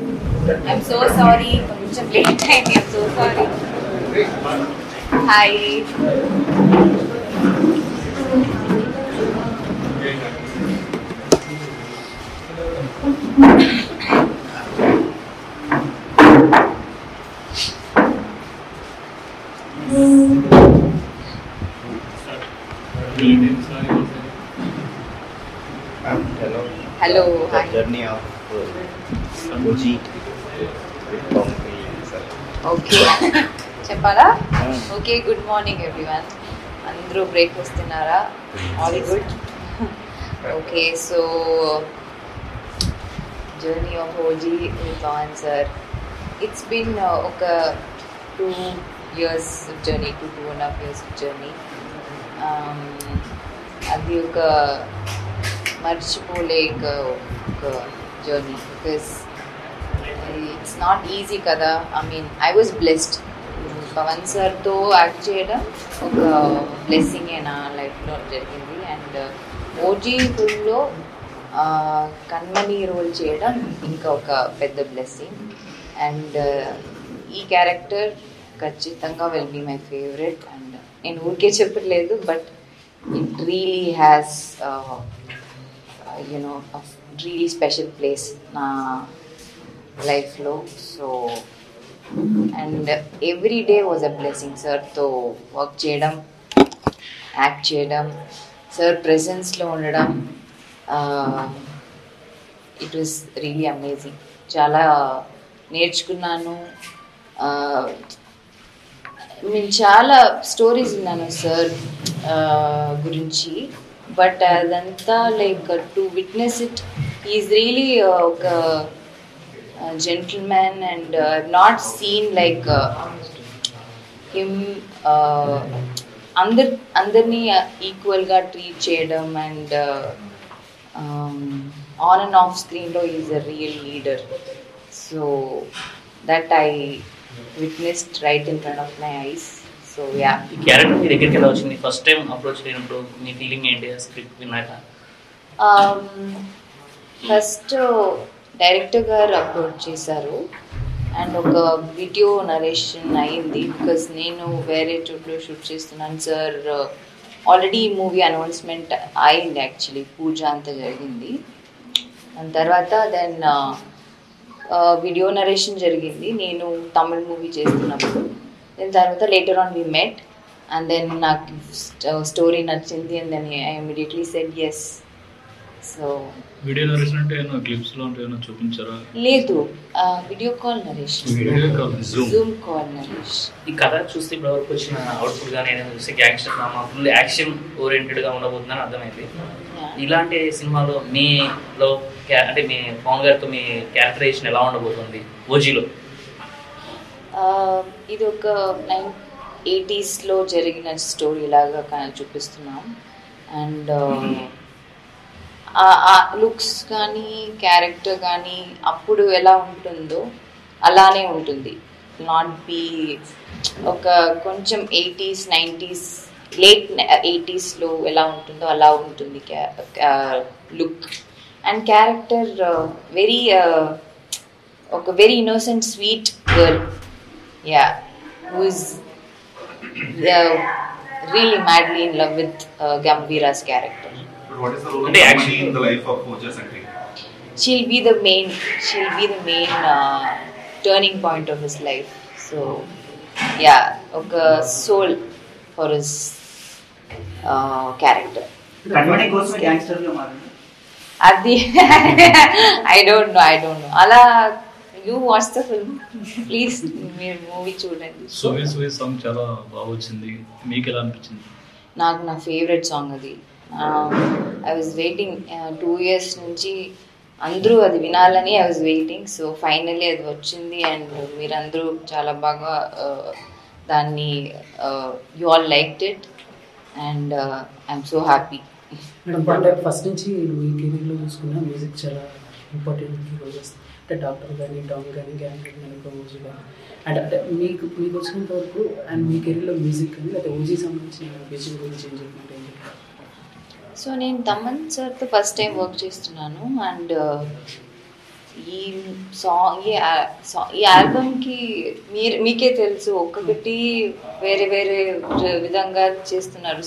I'm so sorry. కొంచెం late అయింది. I'm so sorry. Hi. Hello. Hi. Journey of OG. Okay. చెప్పాలా? Okay, good morning everyone. అందరూ breakfast తిన్నారా? All good? Okay, so journey of OG with Pawan sir. It's been ఒక 2 years of journey, 2.5 years of journey. అది ఒక మర్చిపోలేక ఒక journey because it's not easy కదా. I mean I was blessed. Pawan సార్తో act చేయడం ఒక బ్లెస్సింగే నా లైఫ్లో జరిగింది. అండ్ ఓజీ ఫిల్మ్లో కన్మణి రోల్ చేయడం ఇంకా ఒక పెద్ద బ్లెస్సింగ్. అండ్ ఈ క్యారెక్టర్ ఖచ్చితంగా will be my favourite. And నేను ఊరికే చెప్పట్లేదు, but it really has a really special place na life lo. So and every day was a blessing sir to work cheyadam, act cheyadam, sir presence lo undadam. It was really amazing. Chala నేర్చుకున్నాను. నేను చాలా stories విన్నాను sir గురించి, but అదంతా like to witness it is really ఒక gentleman. And I not seen like him అందరినీ ఈక్వల్గా treat చేయడం. అండ్ ఆన్ అండ్ ఆఫ్ స్క్రీన్లో is a real leader. So that I witnessed right in front of my eyes. So yeah. ఈ character మీ దగ్గరికి ఎలా వచ్చింది? First time approach అయినప్పుడు మీ feeling ఏంటి? స్క్రిప్ట్ విన్నాక ఫస్ట్ డైరెక్టర్ గారు అప్రోచ్ చేశారు అండ్ ఒక వీడియో నరేషన్ అయింది. బికాస్ నేను వేరే చోట్ల షూట్ చేస్తున్నాను సార్. ఆల్రెడీ మూవీ అనౌన్స్మెంట్ అయింది, యాక్చువల్లీ పూజ అంతా జరిగింది. దాని తర్వాత దెన్ వీడియో నరేషన్ జరిగింది నేను తమిళ్ మూవీ చేస్తున్నప్పుడు. దాని తర్వాత later on we met and then నాకు స్టోరీ నచ్చింది and then I immediately said yes. So video narration అంటే ఏమైనా క్లిప్స్ లో అంటే ఏమైనా చూపించారా? లేదు, video call narration, Zoom call narration. ఈ కథ చూస్తే ఇప్పుడు వరకు వచ్చిన అవుట్పుట్ కానీ ఏదైనా చూస్తే గ్యాంగ్స్టర్ డ్రామా ఫుల్ యాక్షన్ ఓరియంటెడ్గా ఉండబోతుందని అర్థమైంది. ఇలాంటి సినిమాలో మీలో అంటే మీ పవన్ గారితో మీ క్యారెక్టరైజేషన్ ఎలా ఉండబోతుంది ఓజీలో? ఇది ఒక 80s జరిగిన స్టోరీ లాగా చూపిస్తున్నాం. అండ్ లుక్స్ కానీ క్యారెక్టర్ కానీ అప్పుడు ఎలా ఉంటుందో అలానే ఉంటుంది. నాట్ బీ ఒక కొంచెం 80s 90s లేట్ 80s ఎలా ఉంటుందో అలా ఉంటుంది లుక్. అండ్ క్యారెక్టర్ వెరీ ఒక very innocent sweet girl, yeah, who is really madly in love with Gambhira's character. What is the role of Kamini in the life of Pooja Sankri? She'll be the main turning point of his life. So yeah, okay, soul for his character. Kanmani కోసం gangster గా మారింది అది I don't know. అలా you watch the film please, మీరు movie చూడండి. సోవే song చాలా బాగా వచ్చింది, మీకు ఎలా అనిపించింది? నాకు నా ఫేవరెట్ సాంగ్ అది. ఐ వాజ్ వెయిటింగ్ 2 years నుంచి అందరూ అది వినాలని I was waiting. So finally అది వచ్చింది అండ్ మీరందరూ చాలా బాగా దాన్ని you all liked it and I'm so happy. అంటే ఫస్ట్ నుంచి మీ కెరీర్లో చూసుకున్న మ్యూజిక్ చాలా ఇంపార్టెంట్ రోల్ చేస్తుంది. అంటే డాక్టర్ కానీ డామ్ కానీ గ్యాంగ్ కానీ ప్రమోజ్ కానీ అంటే మీకు వచ్చినంత వరకు అండ్ మీ కెరీర్లో మ్యూజిక్ కానీ లేకపోతే ఓజీ సంబంధించిన మ్యూజిక్ గురించి ఏం చెప్పినట్టు? సో నేను తమన్ సార్తో ఫస్ట్ టైం వర్క్ చేస్తున్నాను అండ్ ఈ సాంగ్ ఈ ఆల్బమ్కి మీకే తెలుసు ఒక్కొక్కటి వేరే వేరే విధంగా చేస్తున్నారు.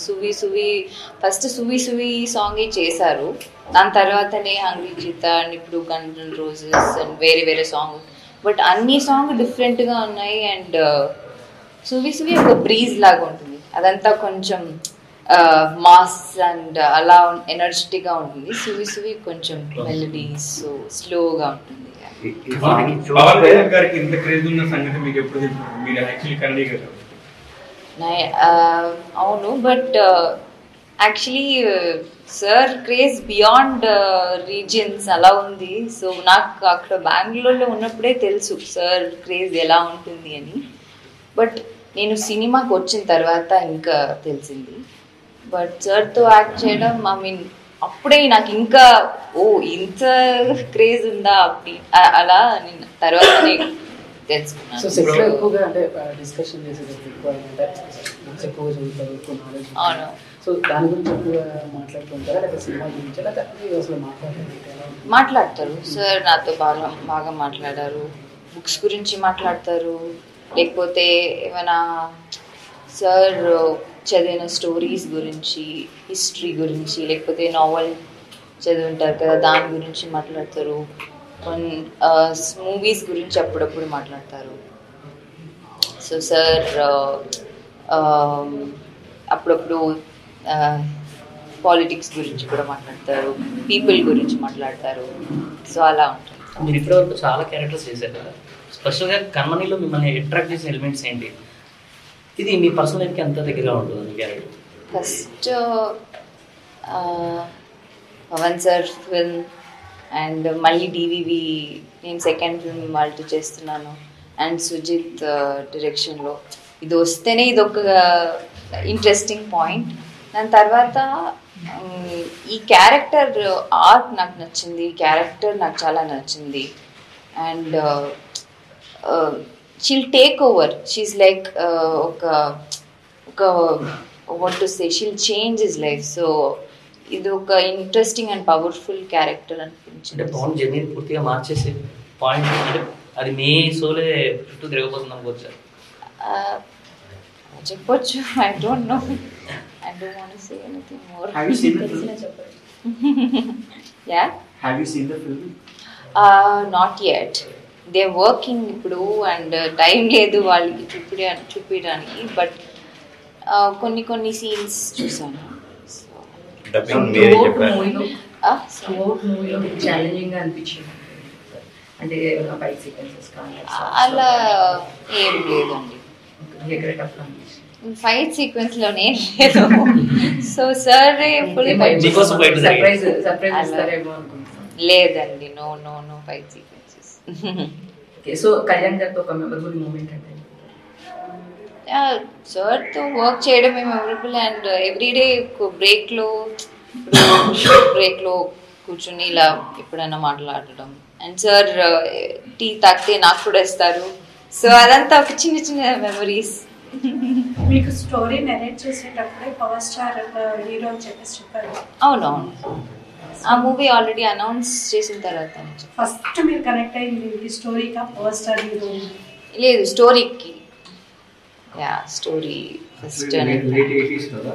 ఫస్ట్ సువి సాంగే చేశారు, దాని తర్వాతనే హంగ్రీ చీతా అండ్ ఇప్పుడు గన్స్ అండ్ రోజెస్ అండ్ వేరే వేరే సాంగ్. బట్ అన్ని సాంగ్ డిఫరెంట్గా ఉన్నాయి. అండ్ సువి ఒక బ్రీజ్ లాగా ఉంటుంది, అదంతా కొంచెం మాస్ అండ్ అలా ఎనర్జెటిక్గా ఉంటుంది. సువి కొంచెం మెలడీస్ స్లోగా ఉంటుంది. పవన్ కళ్యాణ్ గారికి ఇంత క్రేజ్ ఉన్న సంగతి మీకు ఎప్పుడు తెలుసు? మీరు యాక్చువల్లీ కన్నడీ కదా. అవును, but actually sir craze beyond regions అలా ఉంది. సో నాకు అక్కడ బెంగళూరులో ఉన్నప్పుడే తెలుసు సార్ క్రేజ్ ఎలా ఉంటుంది అని. బట్ నేను సినిమాకి వచ్చిన తర్వాత ఇంకా తెలిసింది. బట్ సార్తో యాక్ట్ చేయడం అప్పుడే నాకు ఇంకా ఇంత క్రేజ్ ఉందా అలా నేను తర్వాత తెలుసుకున్నాను. సో సెట్లో ఎక్కువగా అంటే డిస్కషన్ చేసేది ఎక్కువ అంటే ఎక్కువగా చదువుతారు, ఎక్కువ నాలెడ్జ్. అవును. సో దాని గురించి ఎక్కువగా మాట్లాడుతుంటారా లేకపోతే సినిమా గురించి లేకపోతే అసలు మాట్లాడతారు? సార్ నాతో బాగా మాట్లాడారు, బుక్స్ గురించి మాట్లాడతారు, లేకపోతే ఏమైనా సార్ చదివిన స్టోరీస్ గురించి, హిస్టరీ గురించి, లేకపోతే నావెల్ చదివింటారు కదా దాని గురించి మాట్లాడతారు. మూవీస్ గురించి అప్పుడప్పుడు మాట్లాడతారు. సో సార్ అప్పుడప్పుడు పాలిటిక్స్ గురించి కూడా మాట్లాడతారు, పీపుల్ గురించి మాట్లాడతారు. సో అలా ఉంటుంది. మీరు ఇప్పటివరకు చాలా క్యారెక్టర్స్ చేశారు కదా, స్పెషల్గా కన్మణిలో మిమ్మల్ని అట్రాక్ట్ చేసిన ఎలిమెంట్స్ ఏంటి? ఇది మీ పర్సనల్ లైఫ్కి ఎంత దగ్గరగా ఉంటుంది మీ character? First Pawan sir film and మళ్ళీ డివివి నేను సెకండ్ ఫిల్మ్ వాళ్ళతో చేస్తున్నాను. అండ్ సుజిత్ డైరెక్షన్లో ఇది వస్తేనే ఇది ఒక ఇంట్రెస్టింగ్ పాయింట్. దాని తర్వాత ఈ క్యారెక్టర్ ఆర్ట్ నాకు నచ్చింది, ఈ క్యారెక్టర్ నాకు చాలా నచ్చింది. And she'll take over. She's like what to say, she'll change his life. So ఇది ఒక ఇంట్రెస్టింగ్ అండ్ పవర్ఫుల్ క్యారెక్టర్ అనిపించింది. అంటే పవన్ జర్నీని పూర్తిగా మార్చేసే పాయింట్ అంటే అది మీ సోలే చుట్టూ తిరగబోతుంది అనుకోవచ్చు. చెప్పొచ్చు. I don't know. I don't want to say anything more. Have you seen the film? Yeah. Have you seen the film? Not yet. They're working ఇప్పుడు అండ్ టైం లేదు వాళ్ళకి చూపించడానికి. బట్ కొన్ని సీన్స్ చూసాను. ఛాలెంజింగ్ అనిపించింది అంటే ఫైట్ సీక్వెన్సెస్ కానీ అలా ఏం లేదండి. ఫైట్ సీక్వెన్స్ లోనే లేదు. సో సార్ ఫుల్ సర్ప్రైజ్ ఇస్తారేమో అనుకుంటున్నాను. లేదండి, no fight sequences. So Kalyan గారితో ఒక మెమరబుల్ మూమెంట్ అంటే సార్తో వర్క్ చేయడమే మెమరబుల్. అండ్ ఎవ్రీడే బ్రేక్లో కూర్చుని ఇలా ఎప్పుడైనా మాట్లాడటం. అండ్ సార్ టీ తాగితే నాకు కూడా ఇస్తారు. సో అదంతా ఒక చిన్న మెమరీస్. మీకు స్టోరీ నెరేట్ చేసేటప్పుడే పవర్ స్టార్ హీరో అని చెప్పారు. అవునవును, ఆ మూవీ ఆల్రెడీ అనౌన్స్ చేసిన తర్వాత. ఫస్ట్ మీరు కనెక్ట్ అయింది స్టోరీకా పవర్ స్టార్ హీరో? లేదు, స్టోరీకి. Yeah, story first. Late 80s కదా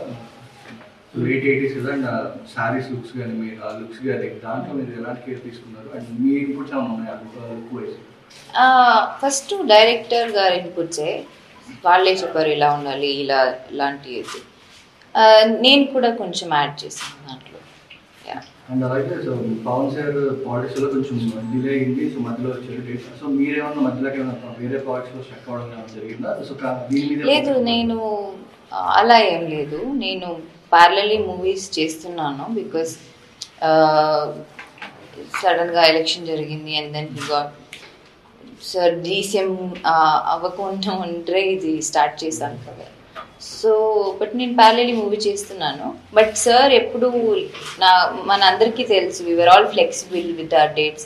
అండ్ సారీస్ లుక్స్ కానీ మీరు ఆ లుక్స్ కానీ దాంట్లో మీరు ఎలాంటి కేర్ తీసుకున్నారు అండ్ మీ ఇన్పుట్స్ ఏమైనా ఉన్నాయా లుక్ వైజ్? ఫస్ట్ డైరెక్టర్ గారి ఇన్పుట్సే, వాళ్ళే చెప్పారు ఇలా ఉండాలి, ఇలాంటివి. నేను కూడా కొంచెం యాడ్ చేశాను దాంట్లో. అండ్ అలాగే సో పవన్ సార్ పాలిటిక్స్లో కొంచెం డిలే అయింది, సో మధ్యలో వచ్చారు డేట్స్. సో మీరేమన్నా మధ్యలోకి ఏమన్నా వేరే పాలిటిక్స్లో స్ట్రక్ అవ్వడం జరిగిందా? సో దీని మీద లేదు, నేను అలా ఏం లేదు. నేను ప్యారలల్లీ మూవీస్ చేస్తున్నాను. బికాస్ సడన్గా ఎలక్షన్ జరిగింది and then he got sir DCM అవ్వకుండా ఉంటే ఇది స్టార్ట్ చేశాను కదా. సో బట్ నేను ప్యారలల్లీ మూవీ చేస్తున్నాను. బట్ సార్ ఎప్పుడు మన అందరికీ తెలుసు, we are all flexible with our dates.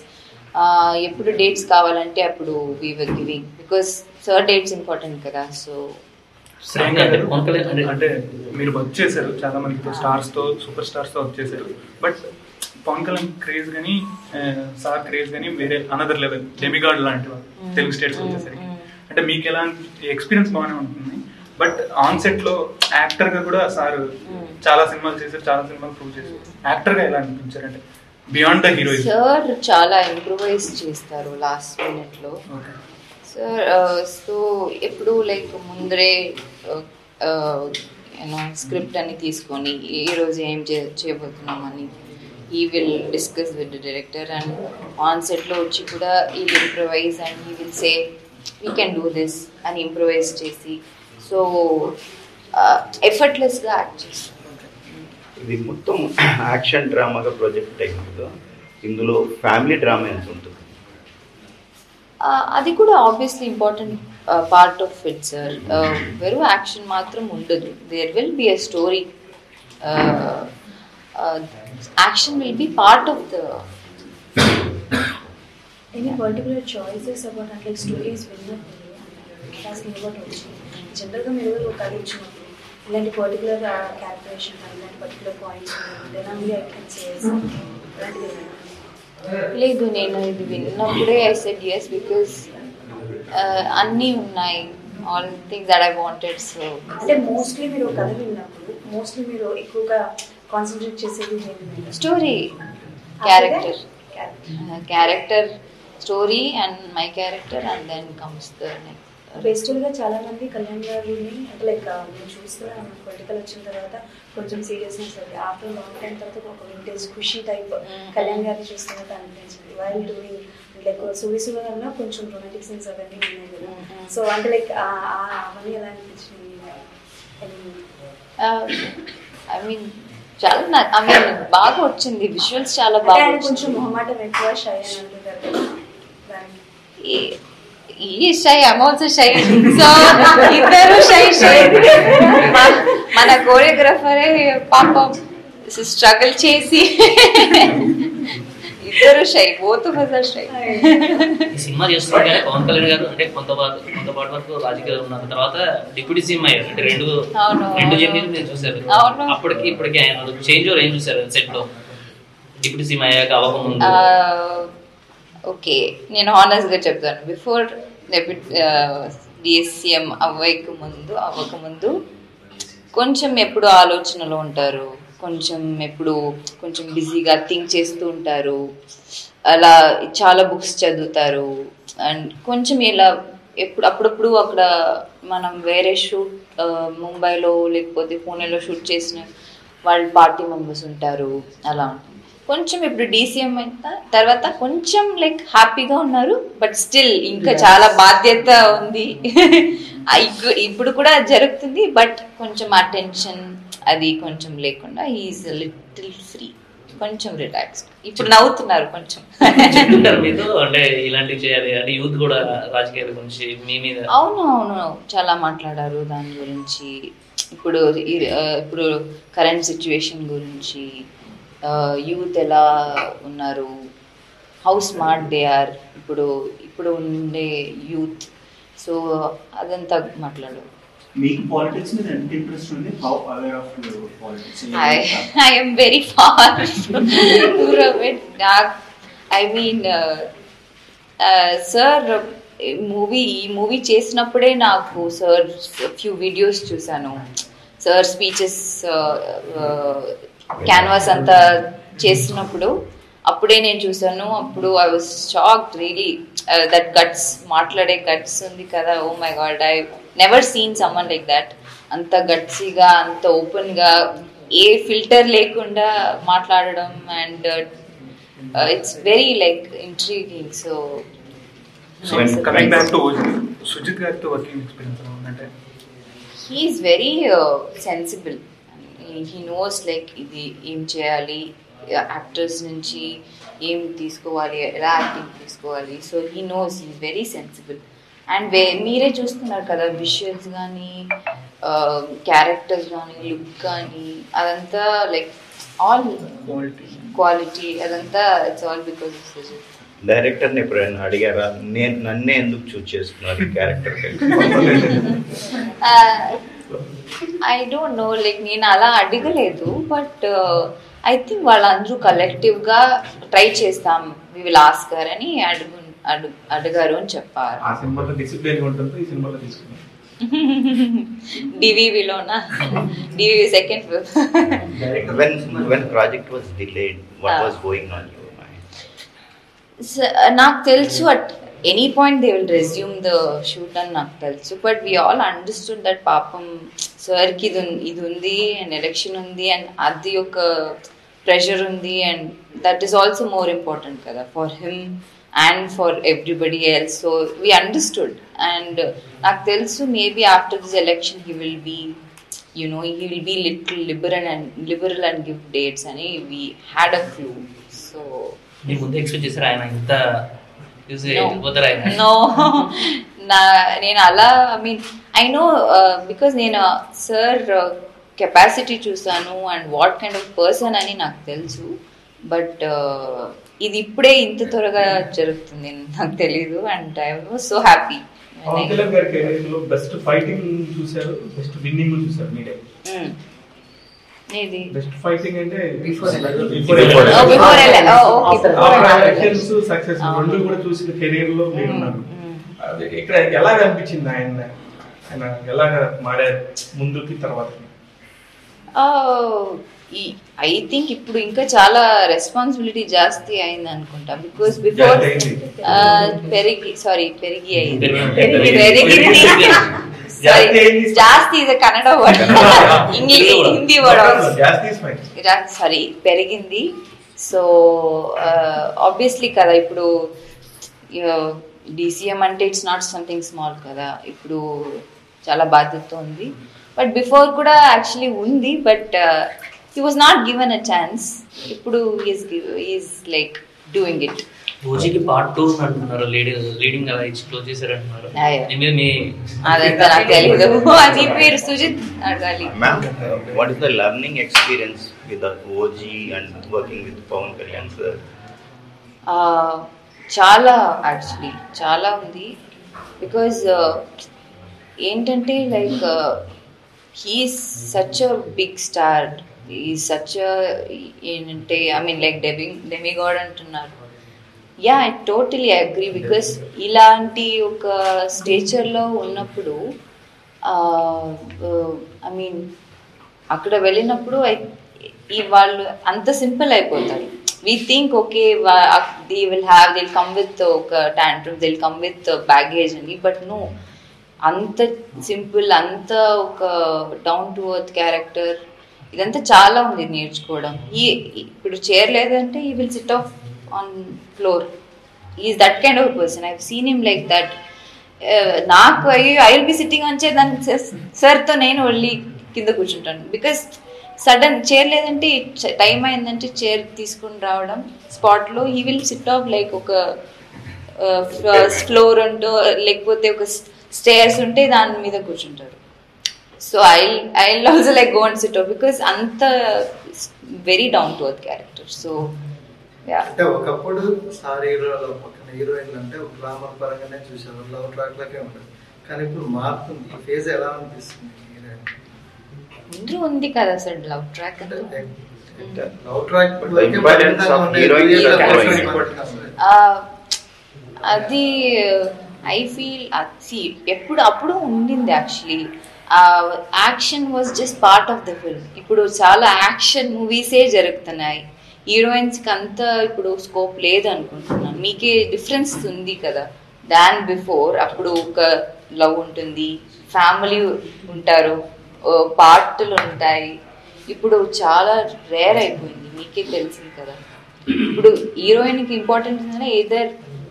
ఎప్పుడు డేట్స్ కావాలంటే అప్పుడు we will giving, because sir dates important కదా. సో అంటే మీరు వర్క్ చేశారు చాలా మందితో, స్టార్స్తో, సూపర్ స్టార్స్తో వర్క్ చేశారు. బట్ పవన్ కళ్యాణ్ క్రేజ్ కానీ సార్ క్రేజ్ కానీ వేరే అనదర్ లెవెల్ డెమిగాడ్ లాంటి వాళ్ళు తెలుగు స్టేట్స్ వచ్చేసరికి. అంటే మీకు ఎలా ఎక్స్పీరియన్స్ బాగానే ఉంటుంది, బట్ ఆన్ సెట్ లో యాక్టర్ గా కూడా సార్ చాలా సినిమాలు చేశారు, చాలా సినిమాలు ప్రూవ్ చేశారు. యాక్టర్ గా ఎలా అనిపించారు అంటే బియాండ్ ద హీరోయిన్? సార్ చాలా ఇంప్రూవైజ్ చేస్తారు లాస్ట్ మినిట్ లో సార్. సో ఎప్పుడు లైక్ ముందరే స్క్రిప్ట్ అని తీసుకొని ఈ రోజు ఏం చేయబోతున్నామని ఈ will discuss with the director and on సెట్లో వచ్చి కూడా ఈ విల్ ఇంప్రూవైజ్ అండ్ ఈ will say we can do this అని ఇంప్రూవైజ్ చేసి సో ఎఫర్ట్లెస్గా యాక్ట్ చేస్తాం. ఇది మొత్తం యాక్షన్ డ్రామాగా ప్రొజెక్ట్ అయింది కదా, ఇందులో ఫ్యామిలీ డ్రామా ఎంత ఉంటుంది? అది కూడా obviously important part of it sir. వెறும் యాక్షన్ మాత్రం ఉండదు, there will be a story. Action will be part of the. Any particular choices about అంటే లైక్ స్టోరీస్ విన్నప్పుడు జనరల్గా మీరు ఒక కథ ఇచ్చినప్పుడు ఇలాంటి పర్టికులర్ క్యాల్కులేషన్ ఇలాంటి పర్టికులర్ పాయింట్స్ లేదు, నేను ఇది విన్నప్పుడే ఐ సెడ్ yes బికాస్ అన్నీ ఉన్నాయి, all things that I wanted. So అంటే మోస్ట్లీ మీరు కథ విన్నప్పుడు మోస్ట్లీ మీరు ఎక్కువగా కాన్సన్ట్రేట్ చేసేది story, character story and my character and then comes the next. బేసికల్గా చాలా మంది కళ్యాణ్ గారిని అంటే లైక్ నేను చూస్తున్నాను పొలిటికల్ వచ్చిన తర్వాత కొంచెం సీరియస్నెస్ అవుతుంది, ఆఫ్టర్ లాంగ్ టైం తర్వాత ఒక వింటేజ్ ఖుషి టైప్ కళ్యాణ్ గారిని చూస్తున్నట్టు అనిపించింది. వైల్ డూయింగ్ లైక్ సువిసుగా కొంచెం రొమాంటిక్ సీన్స్ అవన్నీ ఉన్నాయి కదా, సో అంటే లైక్ అవన్నీ ఎలా అనిపించింది? ఐ మీన్ చాలా బాగా వచ్చింది, విజువల్స్ చాలా బాగా. కొంచెం మొహమాటం ఎక్కువ షై అని అంటున్నారు. ఈ shy, I'm also shy. So ఇద్దరు షై. మన కోరియోగ్రాఫరే పాపం స్ట్రగుల్ చేసి ఇద్దరు shy, both of us are shy. ఈ సినిమా చేస్తున్నారు కానీ పవన్ కళ్యాణ్ గారు అంటే కొంతపాటి వరకు రాజకీయాలు ఉన్న తర్వాత డిప్యూటీ సీఎం అయ్యారు. అంటే రెండు జర్నీలు మీరు చూసారు. అప్పటికి ఇప్పటికి ఆయన చేంజ్ ఓవర్ ఏం చూసారు సెట్ లో డిప్యూటీ సీఎం అయ్యాక అవ్వకముందు? ఓకే, నేను హానెస్ట్గా చెప్తాను, బిఫోర్ డిఎస్సీఎం అవ్వకముందు కొంచెం ఎప్పుడు ఆలోచనలో ఉంటారు, కొంచెం బిజీగా థింక్ చేస్తూ ఉంటారు, అలా చాలా బుక్స్ చదువుతారు అండ్ కొంచెం ఇలా అప్పుడప్పుడు అక్కడ మనం వేరే షూట్ ముంబైలో లేకపోతే పూణేలో షూట్ చేసిన వాళ్ళ పార్టీ మెంబర్స్ ఉంటారు, అలా కొంచెం ఇప్పుడు డీసీఎం అయిన తర్వాత కొంచెం లైక్ హ్యాపీగా ఉన్నారు, బట్ స్టిల్ ఇంకా చాలా బాధ్యత ఉంది. ఇప్పుడు కూడా జరుగుతుంది, బట్ కొంచెం అటెన్షన్ అది కొంచెం లేకుండా ఈజ్ లిటిల్ ఫ్రీ, కొంచెం రిలాక్స్డ్. ఇప్పుడు నవ్వుతున్నారు కొంచెం. మీతో అంటే ఇలాంటివి చేయాలి అంటే యూత్ కూడా రాజకీయాల గురించి మీ మీద. అవును చాలా మాట్లాడారు దాని గురించి. ఇప్పుడు కరెంట్ సిచ్యువేషన్ గురించి, యూత్ ఎలా ఉన్నారు, హౌ స్మార్ట్ దే ఆర్ ఇప్పుడు ఉండే యూత్, సో అదంతా మాట్లాడారు. మీకు పాలిటిక్స్ మీద ఎంత ఇంట్రెస్ట్ ఉంది? How aware of politics? I am very far from it. I mean, sir ఈ మూవీ చేసినప్పుడే నాకు సార్ ఫ్యూ వీడియోస్ చూసాను, సార్ స్పీచెస్ క్యాన్వాస్ అంతా చేస్తున్నప్పుడు అప్పుడే నేను చూసాను. అప్పుడు I was shocked really, that guts, మాట్లాడే గట్స్ ఉంది కదా, oh my god, I never seen someone like that. అంత గట్సీగా, అంత ఓపెన్గా, ఏ ఫిల్టర్ లేకుండా మాట్లాడడం and it's very like intriguing. So coming back to Sujith గారితో వర్కింగ్ ఎక్స్పీరియన్స్ అంటే he is very sensible. He knows like ఇది ఏం చేయాలి, యాక్టర్స్ నుంచి ఏం తీసుకోవాలి, ఎలా యాక్టింగ్ తీసుకోవాలి. So he knows, he is very sensible. And మీరే చూస్తున్నారు కదా, విజువల్స్ కానీ క్యారెక్టర్స్ కానీ లుక్ కానీ అదంతా లైక్ ఆల్ క్వాలిటీ, అదంతా it's all because of Sujith. డైరెక్టర్ని ఎప్పుడైనా అడిగారా, నన్నే ఎందుకు చూస్ చేసుకున్నారు character? I don't know, like నేను అలా అడగలేదు, బట్ ఐ థింక్ వాళ్ళందరూ కలెక్టివ్గా ట్రై చేస్తాం వి విల్ ఆస్కర్ అని అడిగారు అని చెప్పారు. ఆ సినిమాలో డిసిప్లిన్ ఉంటుంది, ఈ సినిమాలో తీసుకున్నాం. డివివిలోనా డివి second when project was delayed, what was going on in your mind? నాకు తెలుసు at any point they will resume the shoot అని నాకు తెలుసు, but we all understood that పాపం సార్కి ఇది ఉంది అండ్ ఎలక్షన్ ఉంది అండ్ అది ఒక ప్రెషర్ ఉంది and that is also more important కదా for him and for everybody else, so we understood and నాకు తెలుసు maybe after this election he will be, you know, he will be little liberal and give dates అని we had a clue. So మీరు ముందే expect చేశారు ఆయన ఇంత use అయిపోతారు ఆయన? నో, నేను అలా ఐ నో బికాజ్ నేను సార్ కెపాసిటీ చూసాను and what kind of person అని నాకు తెలుసు, బట్ ఇది ఇప్పుడే ఇంత త్వరగా జరుగుతుంది నాకు తెలీదు and I was so happy. Pawan Kalyan గారి కెరీర్ లో బెస్ట్ ఫైటింగ్ చూశారు, బెస్ట్ విన్నింగ్ చూశారు మీరే. బెస్ట్ ఫైటింగ్ అంటే ఎలక్షన్స్ సక్సెస్ రెండు కూడా చూసిన కెరీర్ లో మీరున్నారు. ఇక్కడ ఎలాగ అనిపించింది ఆయన ఎలాగ మారారు ముందుకి తర్వాత? ఐ థింక్ ఇప్పుడు ఇంకా చాలా రెస్పాన్సిబిలిటీ జాస్తి అయింది అనుకుంటా, బికాస్ బిఫోర్ పెరిగి అయింది జాస్తి ఇది Kannada word, English Hindi word sorry పెరిగింది. సో ఆబ్వియస్లీ కదా ఇప్పుడు DCM అంటే ఇట్స్ నాట్ సంథింగ్ స్మాల్ కదా, ఇప్పుడు చాలా బాధ్యత ఉంది. బట్ బిఫోర్ కూడా యాక్చువల్లీ ఉంది, but he was not given a chance. ఇప్పుడు he's like doing it. ఓజీకి పార్ట్ 2 అంటున్నారు, లీడింగ్ అలా ఇచ్చి క్లోజ్ చేశారు అంటున్నారు. అదంతా నాకు తెలీదు, అది మీరు సుజిత్ అడగాలి. Ma'am, what is the learning experience with the OG and working with Pawan Kalyan sir? చాలా యాక్చువల్లీ చాలా ఉంది, బికాజ్ ఏంటంటే like he's such a big star, is such ఏంటంటే ఐ మీన్ లైక్ డెమిగాడ్ అంటున్నారు. Yeah I totally agree, because ఇలాంటి ఒక స్టేచర్లో ఉన్నప్పుడు I mean అక్కడ వెళ్ళినప్పుడు వాళ్ళు అంత సింపుల్ అయిపోతారు. We think okay they'll come with oka tantrum, they'll come with baggage ani, but no, anta simple anta oka down to earth character idantha chaala undi nerchukodam. Ippudu chair ledante he will sit off on floor. He is that kind of a person. I've seen him like that. Naaku I will be sitting on chair, then sir tho nenu only kinda కూర్చుంటాను, because sudden chair లేదంటే time అయిందంటే chair తీసుకుని రావడం స్పాట్లో he will sit off like ఒక floor ఉంటో లేకపోతే ఒక స్టేర్స్ ఉంటే దాని మీద కూర్చుంటారు. So I also like go and sit off, because అంత very down to earth character. So అంటే ఒకప్పుడు సార్ హీరోలో పక్కన హీరోయిన్ అంటే ఒక గ్లామర్ పరంగానే చూసారు, లవ్ ట్రాక్ లాగే ఉండదు, కానీ ఇప్పుడు మారుతుంది. ఈ ఫేజ్ ఎలా అనిపిస్తుంది? ముందు ఉంది కదా సార్ లవ్ ట్రాక్, అది ఐ ఫీల్ అప్పుడు ఉండింది actually. Action was just part of the film. ఇప్పుడు చాలా యాక్షన్ మూవీసే జరుగుతున్నాయి, హీరోయిన్స్కి అంతా ఇప్పుడు స్కోప్ లేదు అనుకుంటున్నాను. మీకే డిఫరెన్స్ ఉంది కదా దాన్ బిఫోర్. అప్పుడు ఒక లవ్ ఉంటుంది, ఫ్యామిలీ ఉంటారు, పాటలు ఉంటాయి. ఇప్పుడు చాలా రేర్ అయిపోయింది, మీకే తెలిసింది కదా. ఇప్పుడు హీరోయిన్కి ఇంపార్టెంట్ ఉందంటే either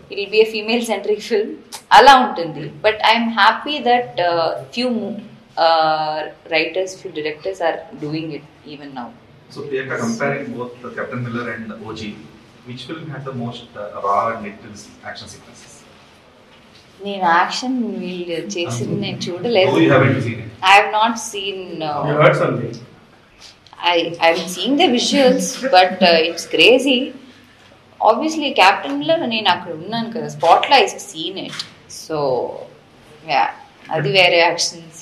it will be a female centric film అలా ఉంటుంది. But I'm happy that few writers, few directors are doing it even now. So Priyanka, comparing both Captain Miller and OG, which film had the most raw and intense action sequences? నేను action వీళ్ళు చేసింది నేను చూడలేదు. I have not seen. I'm seeing the visuals, but it's crazy. Obviously Captain Miller నేను అక్కడ ఉన్నాను కదా స్పాట్లో, I seen it. So yeah అది వేరే యాక్షన్స్.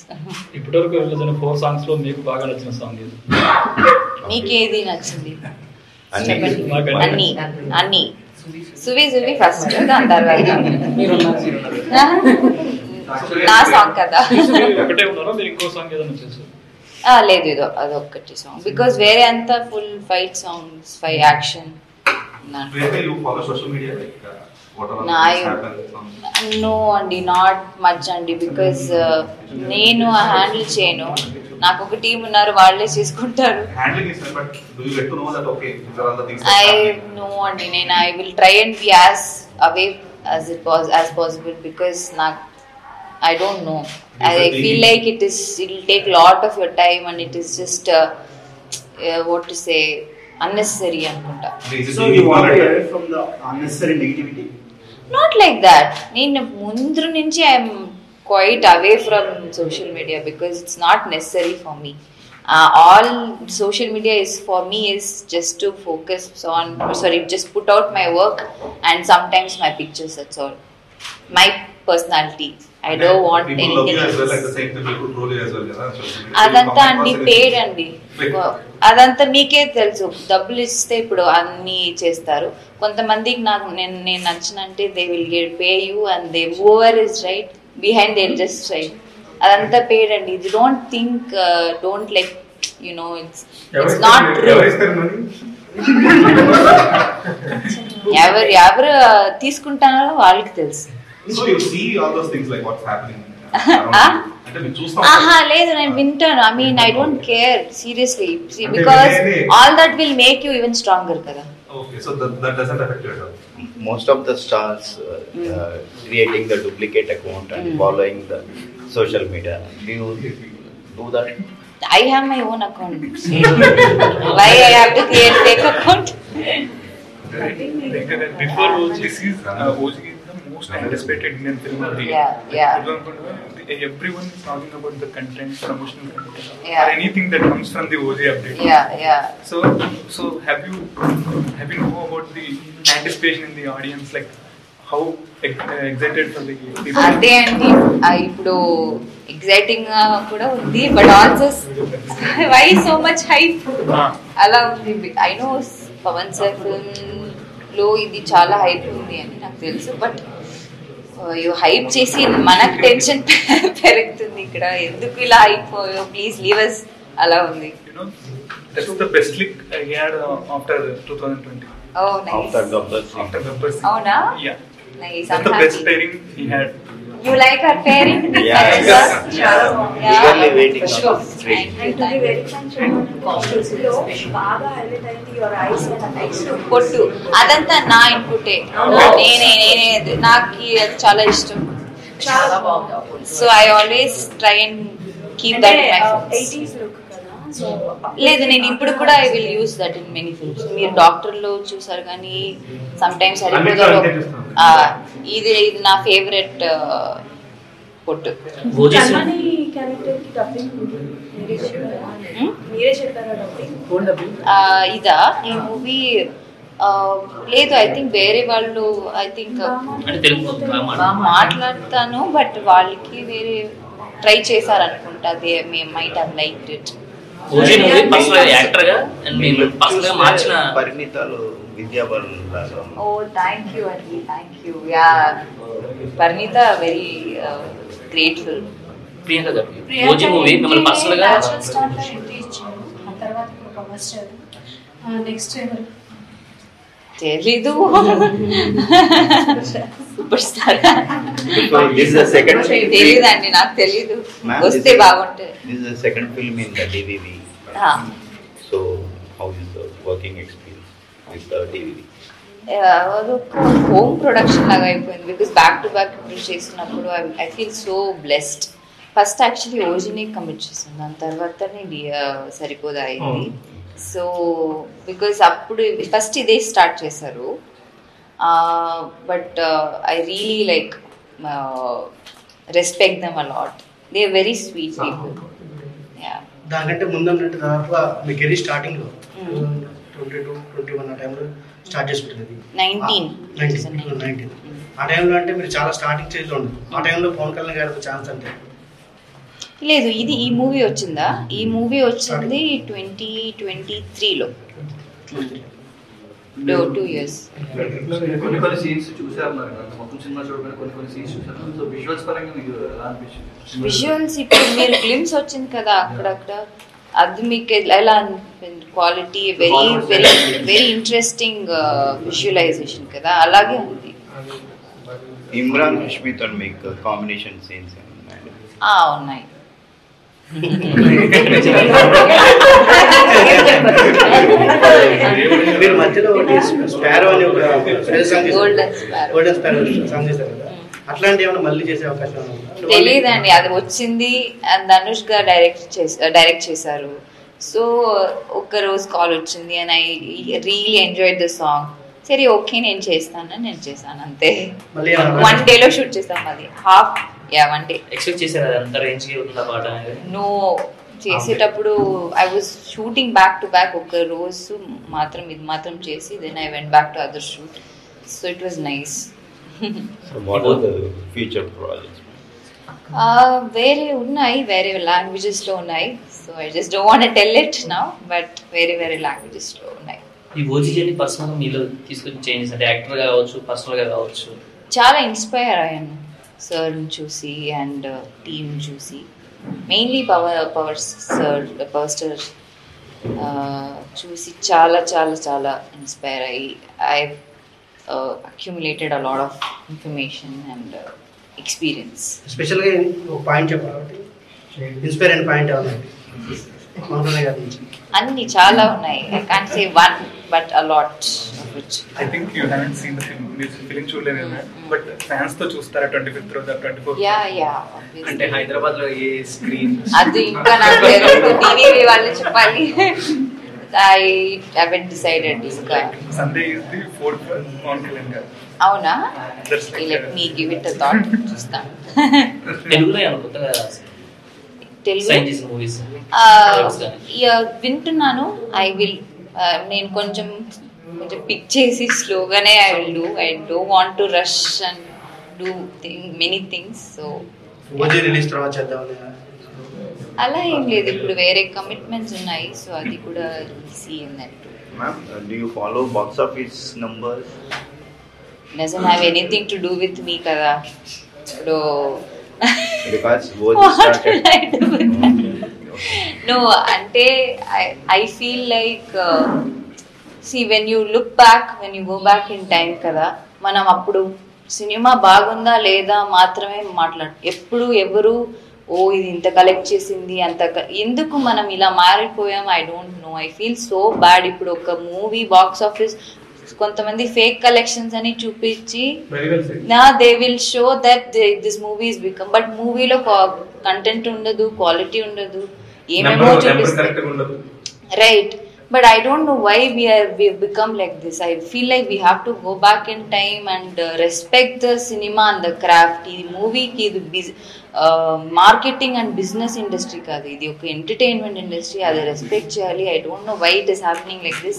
ఇప్పటివరకు వెళ్ళిన 4 songs లో మీకు బాగా నచ్చిన సాంగ్ ఏది? మీకేది నచ్చింది చెప్పండి. అన్ని సువి ఫస్ట్, దాని తర్వాత నా సాంగ్ కదా. ఒకటే ఉన్నారా మీరు ఇంకో సాంగ్ ఏదైనా చేశారు? లేదు, ఇదో అదొక్కటి సాంగ్. బికాస్ వేరే అంతా full fight songs, action. No అండి, నాట్ మచ్ అండి. బికాస్ నేను హ్యాండిల్ చేయను, నాకు ఒక టీం ఉన్నారు, వాళ్ళే చేసుకుంటారు. నో అండి, నేను I will try and be as away as possible because I don't know. I feel like it will take a lot of your time and it is just what to say, unnecessary anukunta. So you want to get away from the unnecessary negativity? Not like that. Nenu mundu nunchi I am quite away from social media because it's not necessary for me. All social media is for me is just to focus on, just put out my work and sometimes my pictures, that's all. My personality, I don't want anything else. అదంతా అండి పేడ్ అండి, అదంతా మీకే తెలుసు. డబ్బులు ఇస్తే ఇప్పుడు అన్ని చేస్తారు. కొంతమందికి నేను నచ్చినంటే they will pay you and they over is right behind they just right. అదంతా పేడ్ అండి. ఇది don't think, don't like, you know, it's not true. ఎవరు తీసుకుంటారో వాళ్ళకి తెలుసు. So you see all those things like what's happening అంటే మీరు చూస్తాం. లేదు, నేను వింటాను. I mean, I don't care seriously. See, because all that will make you even stronger కదా. Okay, so that doesn't affect you at all. Most of the stars creating the duplicate account and following the social media. Do you do that? I have my own account. Why I have to create fake account? Before OG is the most anticipated Indian film of the year. Yeah. Everyone is talking about the content, promotional content, Yeah. or anything that comes from the OG update. Yeah. So have you know about the anticipation in the audience, like how excited for the people? అదే అండి, ఇప్పుడు exciting కూడా ఉంది, but also why so much hype అలా ఉంది. I know Pawan sir film లో ఇది చాలా హైప్ ఉంది అని నాకు తెలుసు, బట్ హైప్ చేసి మనకు టెన్షన్ పెరుగుతుంది ఇక్కడ. ఎందుకు ఇలా అయిపోయో, ప్లీజ్ లీవ్ అస్, అలా ఉంది. That's the best lick he had after 2020. Oh, nice. After Gabbar Singh. అవునా? Yeah. Nice. That's the best pairing he had. You like our pairing? Yeah. Eagerly waiting on the train. And to be very frank, లో బాగా highlight అయింది your eyes and eyes. పొట్టు అదంతా నా ఇన్పుటే. నేనే నాకు అది చాలా ఇష్టం. చాలా బాగుంది. So I always try and keep that in my films. 80s look కదా. సో లేదు, నేను ఇప్పుడు కూడా I will use that in many films. మీరు డాక్టర్ లో చూసారు కానీ సమ్ టైమ్స్ హరిపోదలో ఇది నా ఫేవరెట్ పొట్టు. కల్మని క్యారెక్టర్ కి డబ్బింగ్ మీరే చెప్పారా డబ్బింగ్? ఇదా ఈ మూవీ లేదు, ఐ థింక్ వేరే వాళ్ళు, ఐ థింక్ మాట్లాడతాను, బట్ వాళ్ళకి వేరే ట్రై చేశారనుకుంటా. They might have liked it. పరిణితాలు విద్యాబాలన్ లాగా. ఓ థ్యాంక్ యూ అండి, thank you. Yeah, Parineeti very grateful. Priyanka garu OG movie మిమ్మల్ని పర్సనల్ గా తెలీదు. సూపర్ స్టార్ తెలీదండి, నాకు తెలీదు. వస్తే బాగుంటుంది. This is the second film in the DVV. So how is the working experience with the DVV? అదొక హోమ్ ప్రొడక్షన్ లాగా అయిపోయింది. బికాస్ బ్యాక్ టు బ్యాక్ చేసినప్పుడు I feel so blessed. First actually ఓజీని కమిట్ చేసాను, దాని తర్వాతనే సరిపోదా అయింది. సో బికాస్ అప్పుడు ఫస్ట్ ఇదే స్టార్ట్ చేశారు, but I really like respect them a lot. They are very sweet people. దానికంటే ముందు అన్నట్టు దాదాపుగా మీ కెరీర్ స్టార్టింగ్ లో 22-21 ఆ టైంలో స్టార్ట్ చేసి పెట్టింది. 19 ఆ టైంలో అంటే మీరు చాలా స్టార్టింగ్ స్టేజ్ లో ఉండదు. ఆ టైంలో పవన్ కళ్యాణ్ గారితో ఛాన్స్ అంటే లేదు, ఇది ఈ మూవీ వచ్చిందా? ఈ మూవీ వచ్చింది 2023లో, 2 years. కొన్ని సీన్స్ చూసారు మొత్తం సినిమా చూడకుండా కొన్ని సీన్స్ చూసారు. సో విజువల్స్ పరంగా మీకు ఎలా అనిపించింది? విజువల్స్ ఇప్పుడు మీరు గ్లిమ్స్ వచ్చింది కదా అక్కడక్కడ, అది మీకు ఎలా అనిపించింది? Quality very very very interesting visualisation కదా, అలాగే ఉంది. ఇమ్రాన్ హష్మితో మీకు కాంబినేషన్ సీన్స్ ఉన్నాయి. మీరు మధ్యలో స్పారో అని ఒక గోల్డెన్ స్పారో సాంగ్ చేశారు కదా, అట్లాంటి ఏమైనా మళ్ళీ చేసే అవకాశం తెలియదండి. అది వచ్చింది అండ్ ధనుష్ గారు డైరెక్ట్ చేశారు. సో ఒక్క రోజు కాల్ వచ్చింది and I really enjoyed the song. సరే ఓకే నేను చేస్తాను అంతే. 1 day షూట్ చేస్తాం, అది హాఫ్ 1 day. ఎక్స్పెక్ట్ చేశారు అంత రేంజ్ కి ఉందా పాట? నో, చేసేటప్పుడు I was shooting back to back, ఒక రోజు మాత్రం ఇది మాత్రం చేసి then I went back to other shoot. So it was nice. Future projects వేరే ఉన్నాయి, వేరే లాంగ్వేజెస్లో ఉన్నాయి. So I just don't want to tell it now, but వేరే వేరే లాంగ్వేజెస్లో ఉన్నాయి. ఈ ఓజీ జర్నీ పర్సనల్గా మీలో తీసుకొచ్చి చేంజెస్ అంటే యాక్టర్గా కావచ్చు, పర్సనల్గా కావచ్చు? చాలా ఇన్స్పైర్ అయ్యాను సార్ని చూసి అండ్ టీమ్ చూసి. మెయిన్లీ పవర్ స్టార్ చూసి చాలా చాలా చాలా ఇన్స్పైర్ అయ్యి I accumulated a lot of information and experience. స్పెషల్గా ఒక పాయింట్ చెప్పాలి, ఇన్స్పైర్ అయిన పాయింట్ ఏమన్నా? అన్ని చాలా ఉన్నాయి. I can't say one but a lot of which. I think you haven't seen the film. మీరు ఫిల్మ్ చూడలేదు బట్ ఫ్యాన్స్ తో చూస్తారా 25th or 24th? యా అంటే హైదరాబాద్ లో ఏ స్క్రీన్ అది ఇంకా నాకు తెలియదు, టీవీ వాళ్ళు చెప్పాలి. I haven't decided ఇంకా. Sunday is the 4th on calendar. అవునా? Let me give it a thought. చూస్తాం. తెలుగులో అనుకుంటా వింటున్నాను. ఐ విల్ నేను కొంచెం పిక్ చేసి స్లోగానే I will do. I don't want to rush and do many things. So అలా ఏం లేదు, ఇప్పుడు వేరే కమిట్మెంట్స్ ఉన్నాయి. సో అది కూడా ఈజీ అన్నట్టు. Do you follow box office numbers? Doesn't have anything to do with me కదా. ఇప్పుడు because what started I do with that? No, ante I feel like see when you look back, when you go back in time kada, మనం అప్పుడు cinema బాగుందా లేదా మాత్రమే మాట్లాడు. ఎప్పుడు ఎవరు ఇది ఇంత కలెక్ట్ చేసింది అంత ఎందుకు మనం ఇలా మారిపోయాం? I don't know. I feel so bad. ఇప్పుడు ఒక మూవీ బాక్స్ ఆఫీస్ కొంతమంది ఫేక్ కలెక్షన్స్ అని చూపించి they will show that this movie is become, but మూవీలో కంటెంట్ ఉండదు, క్వాలిటీ ఉండదు, ఏమేమో చూపిస్తారు. Right, but I don't know why we have become like this. I feel like we have to go back in time and respect the cinema and the craft. Ee movie ki marketing and business industry kaadu, idi oka entertainment industry, adi respect cheyali. I don't know why it is happening like this.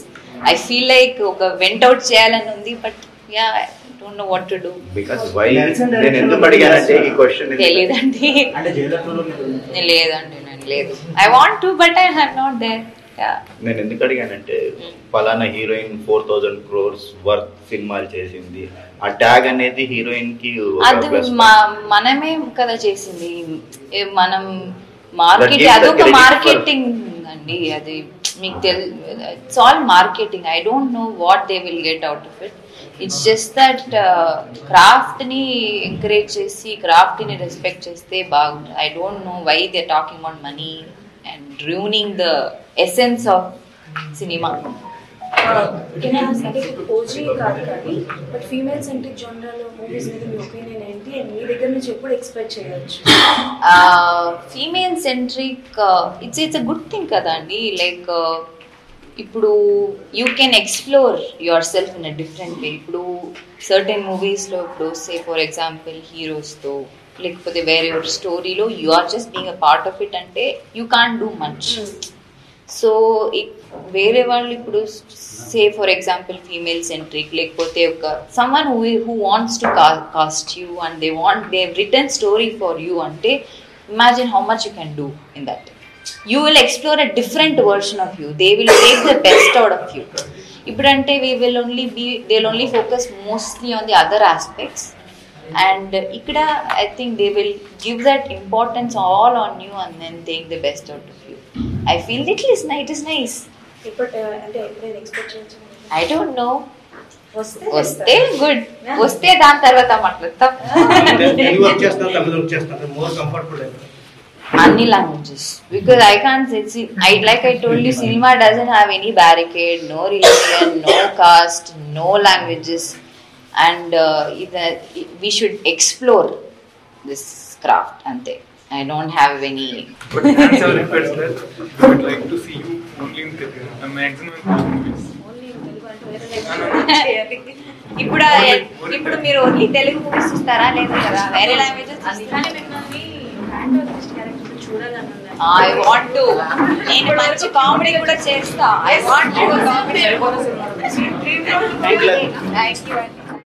I feel like oka went out cheyalani undi, but yeah, I don't know what to do. Because why నేను ఎందుకు అడిగానంటే ఈ question తెలియదండి. అంటే లేదండి, నేను లేదు. I want to but I am not there. నేను ఎందుకు అడిగానంటే పలానా హీరోయిన్ 4000 crores వర్త్ సినిమాలు చేసింది, ఆ ట్యాగ్ అనేది హీరోయిన్ కి అది మనమే కదా చేసింది. మనం మార్కెట్, అదొక మార్కెటింగ్ అండి. అది మీకు it's all marketing. I don't know what they will get out of it. It's just that craft ని ఎంకరేజ్ చేసి క్రాఫ్ట్ ని రెస్పెక్ట్ చేస్తే బాగుంటుంది. I don't know why they talking about money and ruining the essence of cinema. Can I ask, like OG కాదు కానీ but female centric జోనర్లో movies మీద మీ opinion ఏంటి and మీ దగ్గర నుంచి ఎప్పుడు ఎక్స్పెక్ట్ చేయొచ్చు? Female centric it's a good thing కదా అండి. లైక్ ఇప్పుడు you can explore your self in a different way. ఇప్పుడు సర్టెన్ మూవీస్లో ఇప్పుడు సే ఫర్ ఎగ్జాంపుల్ హీరోస్తో లేకపోతే వేరే ఒక స్టోరీలో you are just being a part of it అంటే you can't do much. So వేరే వాళ్ళు ఇప్పుడు say for example female centric లేకపోతే ఒక someone who wants to cast you and they return story for you అంటే imagine how much you can do in that. You will explore a different version of you. They will take the best out of you. Ippudante they'll only focus mostly on the other aspects, and ikkada I think they will give that importance all on you and then take the best out of you. I feel it is nice. అంటే ఎప్పుడైనా expect చేయొచ్చు? I don't know. వస్తే good, వస్తే దాని తర్వాత మాట్లాడతాం. తెలుగు వచ్చేస్తున్నారు, తమిళ వచ్చేస్తున్నారు, మోర్ కంఫర్టబుల్ అయిపోతుంది. Any languages, because I can't say, like I told you, cinema doesn't have any barricade, no religion, no caste, no languages, and we should explore this craft. Ante I don't have any. But that's our request that we would like to see you only in Telugu. A maximum movies. Only Telugu అంటే వేరే చేయాలి. ఇప్పుడు మీరు only Telugu movies చూస్తారా? లేదు కదా, వేరే languages అందుకని మిమ్మల్ని హ్యాండ్ క్యారెక్టర్ చూడాలని ఉంది. I want to. నేను మంచి కామెడీ కూడా చేస్తా. I want to. Thank you.